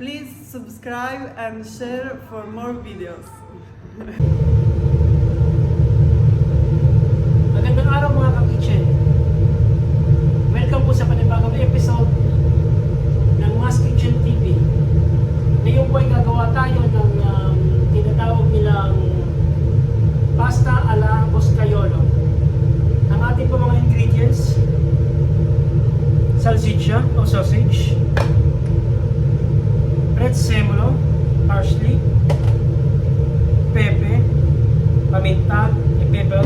Please subscribe and share for more videos. Magandang araw mga ka-kitchen. Welcome po sa panibagong episode ng Mas Kitchen TV. Ngayon po ay gagawa tayo ng tinatawag nilang pasta ala boscaiolo. Ang ating po mga ingredients: salsiccia o sausage, prezzemolo, parsley, pepe, paminta, pepper,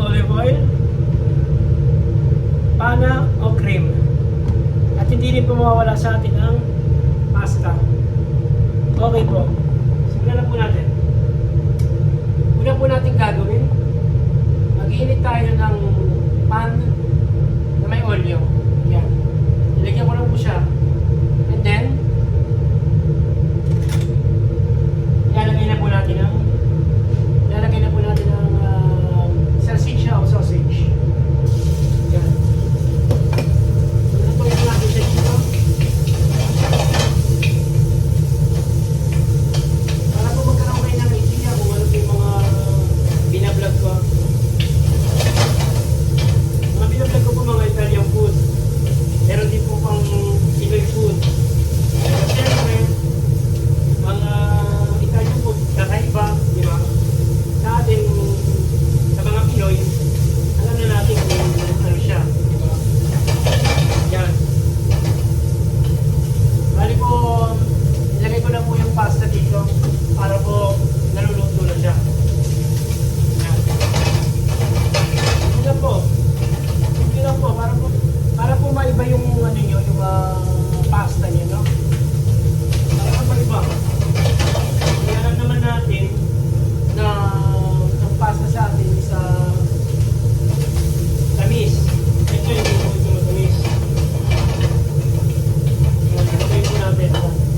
olive oil, pana o cream. At hindi rin po mawawala sa atin ang pasta. Okay po, simulan na po natin. Una po natin gagawin, mag-iinit tayo ng pan na may olyo. Yan. Ilagyan ko lang po siya. And then, ilalagay na po natin ang salsiccia o sausage. Yan. Lutuin po natin siya dito. Para po magkaroon kayo ng idea kung ano po yung mga binablog ko. Mga binablog ko po mga Italian food. Meron din po pang Pinoy food. Pero siyempre, mga Italian food, kakaiba, di ba? Sa atin, sa mga Pinoy, alam na natin kung ano siya, di ba? Yan. Bali po, ilagay ko na po yung pasta dito para po naluluto na siya. Yan. Yun lang po. Yun lang po, para po maiba yung ano nyo, yung pasta nyo, no? Para po maiba. Kaya alam naman natin na ang pasta sa atin is tamis. Ito yung ito matamis. Ito po natin.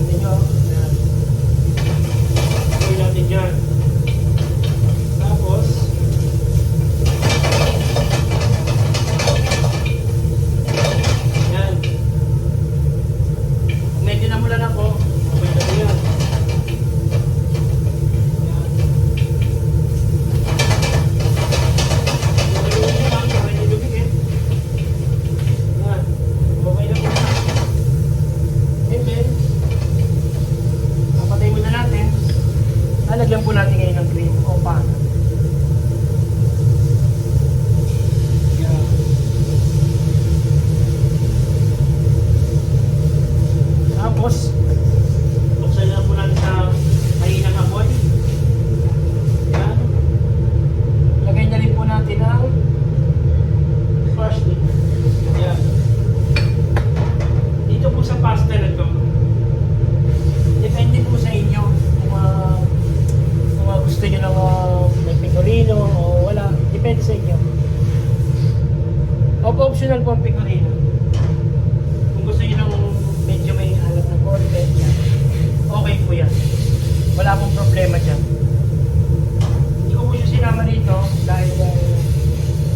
Hindi nyo. Ito natin dyan. Tapos, yan. Medyo namulan ako. Okay na po yan. Lalagyan po natin ngayon ng cream o pana. Yan. Tapos, buksan na po natin sa mahinang apoy. Yan. Lagay na rin po natin ang parsley. Yan. Dito po sa pasta na to, depende po sa inyo kung gusto nyo ng may pecorino o wala, depende sa inyo. Optional po ang pecorino. Kung gusto nyo ng medyo may alat na konti, okay po yan. Wala pong problema dyan. Hindi ko po siya sinama rito dahil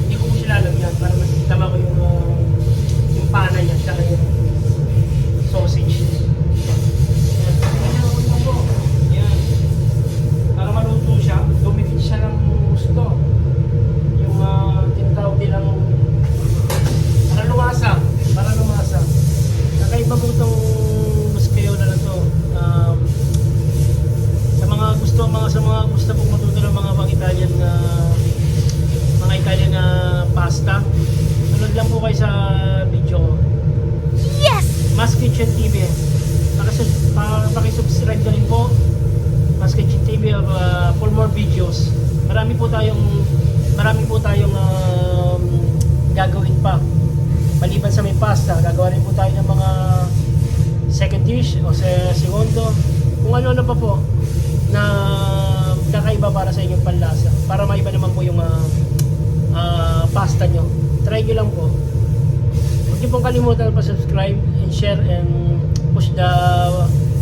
hindi ko po siya lalagyan para mas tama ko yung pana niya saka yung sausage. Para maluto siya, dumikit siya ng gusto. Yung tinatawag nilang para lumasa. Kakaiba po itong boscaiolo na to. Sa mga gusto pong matuto ng mga Italian pasta, sunod lang po kayo sa video ko. Yes! Mas Kitchen TV. Pakisubscribe na rin po Mas Kitchen TV for more videos. Marami po tayong gagawin pa. Maliban sa may pasta, gagawa rin po tayo ng mga second dish o segundo. Kung ano-ano pa po na kakaiba para sa inyong panlasa. Para maiba naman po yung pasta nyo. Try nyo lang po. Huwag nyo pong kalimutan pa-subscribe and share and push the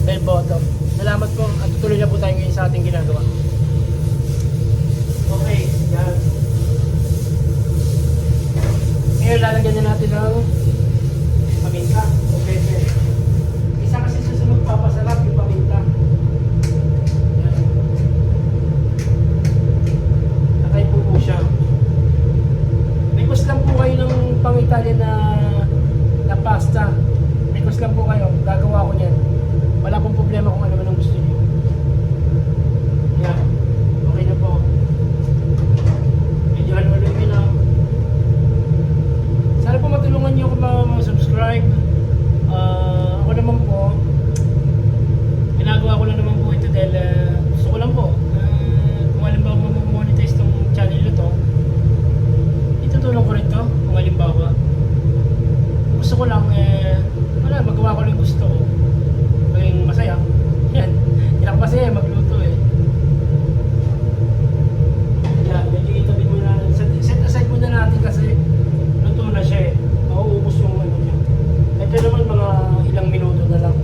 bell button. Salamat po at tuloy na po tayo ngayon sa ating ginagawa. Okay, yan. Ngayon lalagyan na natin ng paminta o pepe. gusto ko maging masaya. Yan. Hindi ako masaya magluto eh. Yan, medyo itabi muna. Set aside muna natin kasi luto na siya eh. Mauubos yung ano niya. Ito naman mga ilang minuto na lang.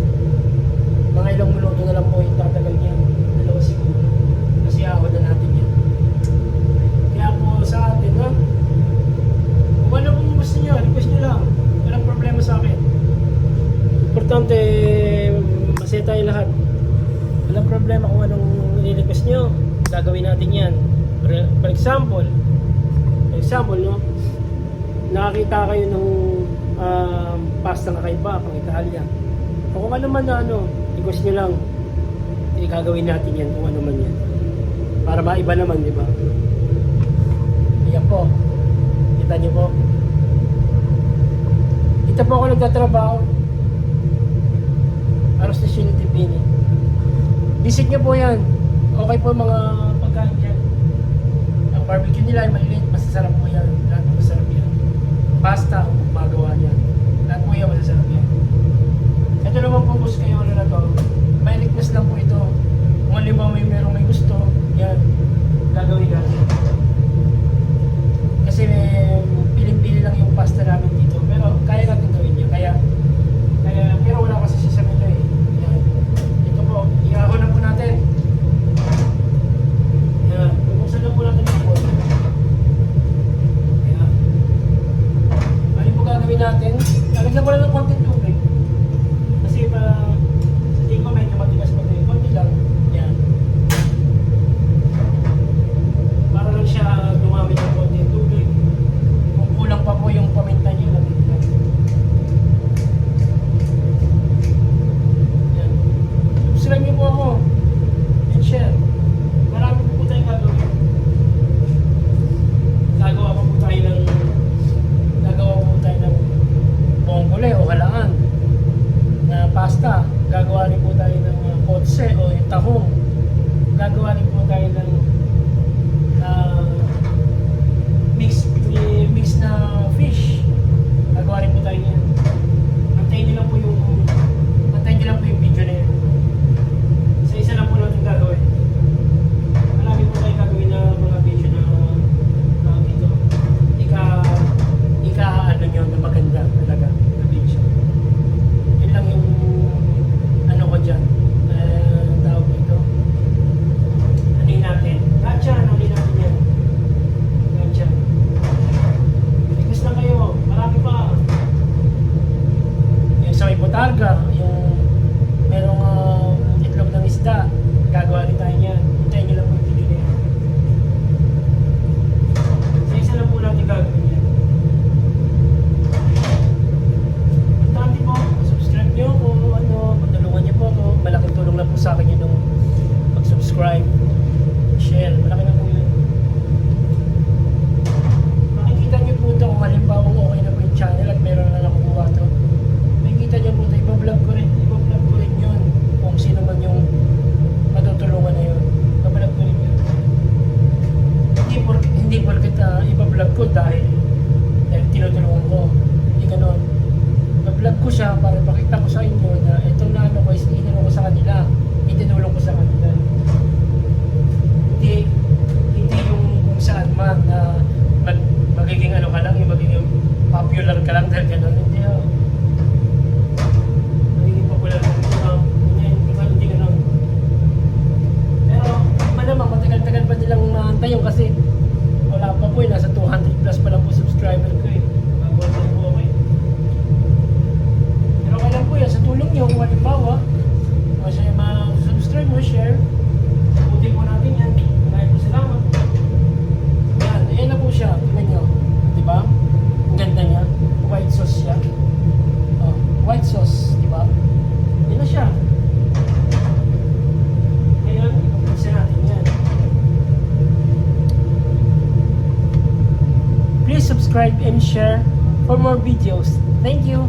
Mga ilang minuto na lang po yung tatagal niya. Dalawa siguro. Kasi ahon na natin yan. Kaya po sa atin ha. Kung ano pong gusto niyo, request niyo lang. Walang problema sa akin. Importante, masaya tayo lahat. Walang problema kung anong nire-request nyo. Gagawin natin yan. For example, no? Nakakita kayo ng pasta na kakaiba, pang Italia. O kung ano man na request nyo lang. Gagawin natin yan kung ano man yan. Para maiba naman, di ba? Ayan po. Kita nyo po. Dito po ako nagtatrabaho. Aros na siya Tipini. Visit nyo po yan. Okay po mga pagkain dyan. Ang barbecue nila ay maliliit. Masasarap po yan. Lahat po masarap yan. Pasta kung magawa niya. Lahat po yan masasarap yan. Ito naman po boss kayo na to. May request lang po ito. Kung halimbawa merong may gusto, yan. Gagawin natin. Kasi piling-pili lang yung pasta namin dito. Pero kaya natin gawin niya. Kaya pero wala kasi siya sa menu eh. Yan. Ito po, ihahon na po natin. Yan. Bubuksan na po natin yung bowl. Yan. Ano po gagawin natin? Lalagyan ko lang ng konting tubig. Kasi sa tingin ko medyo matigas pa ito. Konti lang. Yan. Para lang siya dumami ng konting tubig. Kung kulang pa po yung paminta niyo, lagyan. Subscribe niyo po ako and share. Marami po tayong gagawin. Gagawa po tayo ng bongole o halaan na pasta. Gagawa rin po tayo ng kotse o yung tahong. Gagawa rin po tayo ng mix na fish. Gagawa rin po tayo yan. Antayin niyo lang po yung video na yan. Isa lang po natin gagawin. Marami po tayong gagawin na mga video na dito. Ano nyo na maganda talaga na video. Yun lang yung ano ko dyan. Tawag dito. Ano natin? Gotcha! Ano natin yan? Gotcha. Request lang kayo. Marami pa. Yung sa may botarga, yung merong itlog ng isda, gagawa rin tayo niyan. Hintayin nyo lang po yung video na yan. Sa isa lang po natin gagawin yan. Importante po, subscribe nyo kung patulungan nyo po ako. Malaking tulong na po sa akin yun nung pag-subscribe, share, malaki na po yun. Makikita nyo po ito kung halimbawa okay na po yung channel at meron na nakukuha ito. Makikita nyo po ito, ipa-vlog ko rin yun. Kung sino man yung matutulungan na yun. Ipa-vlog ko rin yun. Hindi porket ipa-vlog ko dahil tinutulungan ko. Hindi ganon. Ipa-vlog ko siya para pakita ko sa inyo na itong naano ko is inano ko sa kanila. Itinulong ko sa kanila. Hindi yung kung saan man na magiging ano ka lang, yung magiging popular ka lang dahil ganon. Hindi magiging popular ka lang. Hindi ganon. Pero iba naman, matagal-tagal pa nilang maantayon kasi wala pa po eh, nasa 200 plus pa lang po subscriber ko eh. Bago po okay. Pero okay lang po yan, sa tulong nyo, kung halimbawa, masaya ma-subscribe mo, share, sabutin po natin yan. Maraming po salamat. Yan, ayan na po siya, tingnan nyo. Diba? Ang ganda niya. White sauce siya. Oh, white sauce, diba? Yan na siya. Ngayon, ipapagsa natin yan. Please subscribe and share for more videos. Thank you.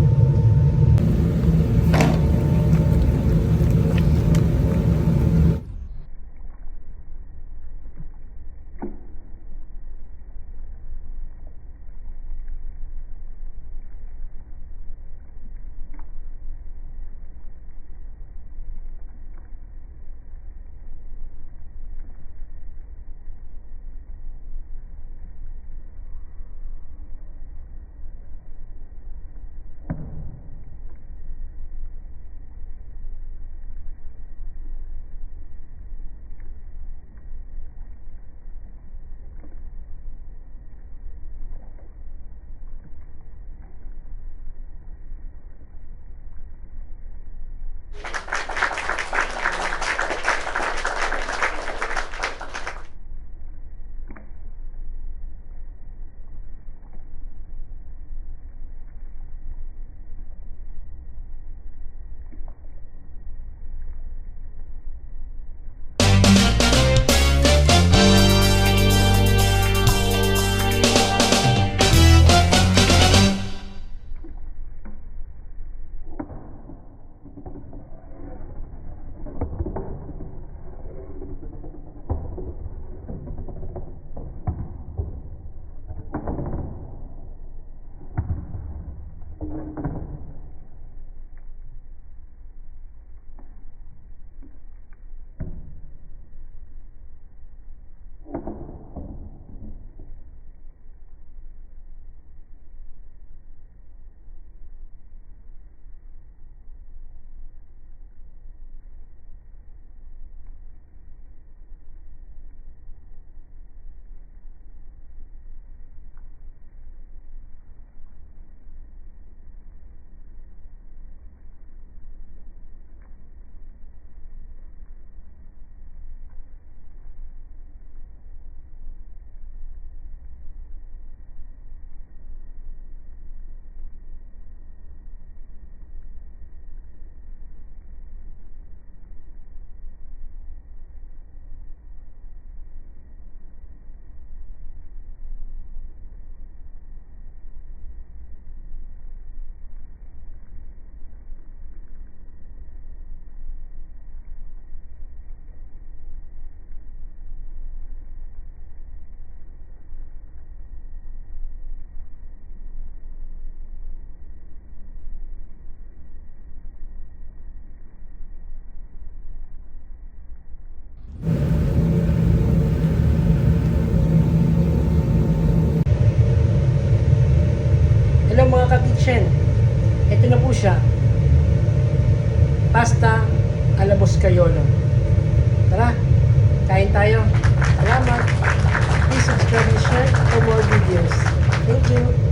pasta alla boscaiolo. Tara, kain tayo. Salamat. Please subscribe and share for more videos. Thank you.